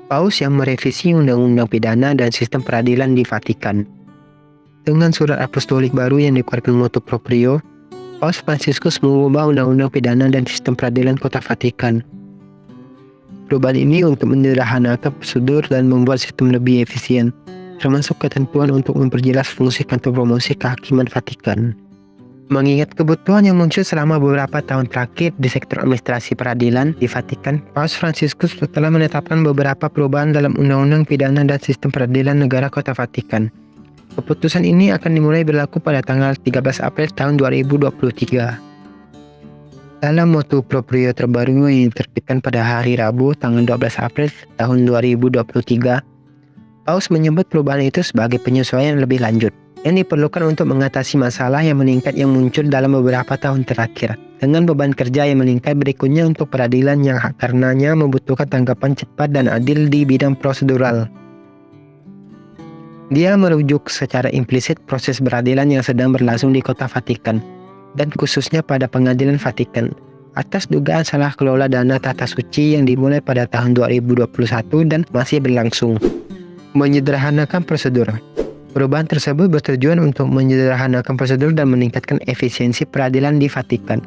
Paus yang merevisi Undang-Undang Pidana dan Sistem Peradilan di Vatikan. Dengan surat apostolik baru yang dikeluarkan motu proprio, Paus Fransiskus mengubah Undang-Undang Pidana dan Sistem Peradilan Kota Vatikan. Perubahan ini untuk menyederhanakan prosedur dan membuat sistem lebih efisien, termasuk ketentuan untuk memperjelas fungsi kantor promosi kehakiman Vatikan. Mengingat kebutuhan yang muncul selama beberapa tahun terakhir di sektor administrasi peradilan di Vatikan, Paus Fransiskus telah menetapkan beberapa perubahan dalam Undang-Undang Pidana dan Sistem Peradilan Negara Kota Vatikan. Keputusan ini akan dimulai berlaku pada tanggal 13 April tahun 2023. Dalam motu proprio terbaru yang diterbitkan pada hari Rabu tanggal 12 April tahun 2023, Paus menyebut perubahan itu sebagai penyesuaian lebih lanjut yang diperlukan untuk mengatasi masalah yang meningkat yang muncul dalam beberapa tahun terakhir, dengan beban kerja yang meningkat berikutnya untuk peradilan yang karenanya membutuhkan tanggapan cepat dan adil di bidang prosedural. Dia merujuk secara implisit proses peradilan yang sedang berlangsung di Kota Vatikan, dan khususnya pada Pengadilan Vatikan, atas dugaan salah kelola dana tata suci yang dimulai pada tahun 2021 dan masih berlangsung. Menyederhanakan prosedur. Perubahan tersebut bertujuan untuk menyederhanakan prosedur dan meningkatkan efisiensi peradilan di Vatikan.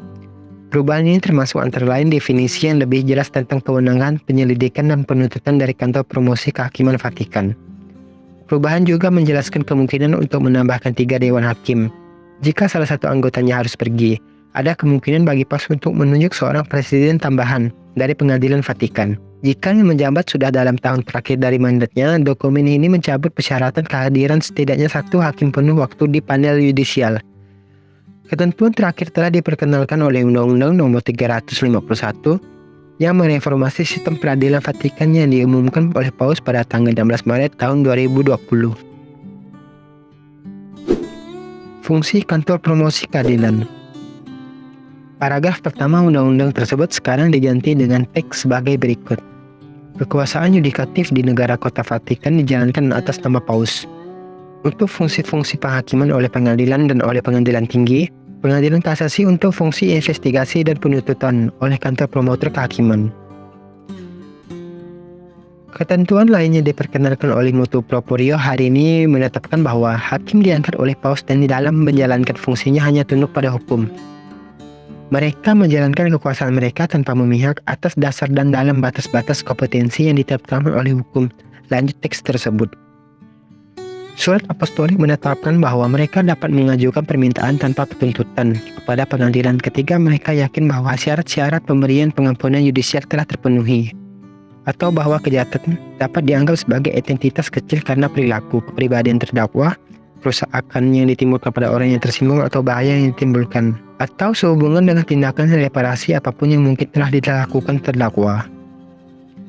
Perubahan ini termasuk antara lain definisi yang lebih jelas tentang kewenangan penyelidikan dan penuntutan dari kantor promosi kehakiman Vatikan. Perubahan juga menjelaskan kemungkinan untuk menambahkan 3 dewan hakim. Jika salah satu anggotanya harus pergi, ada kemungkinan bagi Paus untuk menunjuk seorang presiden tambahan dari Pengadilan Vatikan. Jika yang menjabat sudah dalam tahun terakhir dari mandatnya, dokumen ini mencabut persyaratan kehadiran setidaknya 1 hakim penuh waktu di panel yudisial. Ketentuan terakhir telah diperkenalkan oleh Undang-Undang Nomor 351 yang mereformasi sistem peradilan Vatikan yang diumumkan oleh Paus pada tanggal 16 Maret tahun 2020. Fungsi kantor promosi keadilan. Paragraf pertama undang-undang tersebut sekarang diganti dengan teks sebagai berikut. Kekuasaan yudikatif di negara Kota Vatikan dijalankan atas nama Paus. Untuk fungsi-fungsi penghakiman oleh pengadilan dan oleh pengadilan tinggi, pengadilan kasasi untuk fungsi investigasi dan penuntutan oleh kantor promotor kehakiman. Ketentuan lainnya diperkenalkan oleh motu proprio hari ini menetapkan bahwa hakim diangkat oleh Paus dan di dalam menjalankan fungsinya hanya tunduk pada hukum. Mereka menjalankan kekuasaan mereka tanpa memihak atas dasar dan dalam batas-batas kompetensi yang ditetapkan oleh hukum. Lanjut teks tersebut. Surat apostolik menetapkan bahwa mereka dapat mengajukan permintaan tanpa penuntutan kepada pengadilan ketika mereka yakin bahwa syarat-syarat pemberian pengampunan yudisial telah terpenuhi, atau bahwa kejahatan dapat dianggap sebagai identitas kecil karena perilaku, kepribadian terdakwa, kerusakan yang ditimbulkan pada orang yang tersinggung atau bahaya yang ditimbulkan, atau sehubungan dengan tindakan reparasi apapun yang mungkin telah dilakukan terdakwa.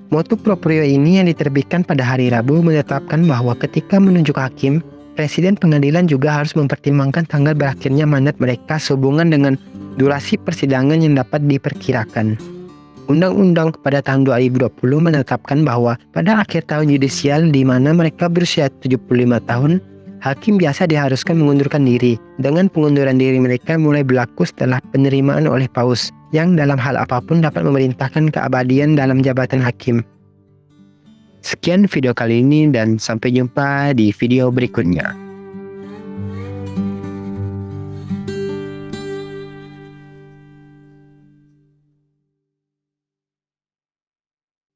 Motu proprio ini yang diterbitkan pada hari Rabu menetapkan bahwa ketika menunjuk hakim, Presiden pengadilan juga harus mempertimbangkan tanggal berakhirnya mandat mereka sehubungan dengan durasi persidangan yang dapat diperkirakan. Undang-undang pada tahun 2020 menetapkan bahwa pada akhir tahun yudisial di mana mereka berusia 75 tahun, hakim biasa diharuskan mengundurkan diri, dengan pengunduran diri mereka mulai berlaku setelah penerimaan oleh Paus, yang dalam hal apapun dapat memerintahkan keabadian dalam jabatan hakim. Sekian video kali ini dan sampai jumpa di video berikutnya.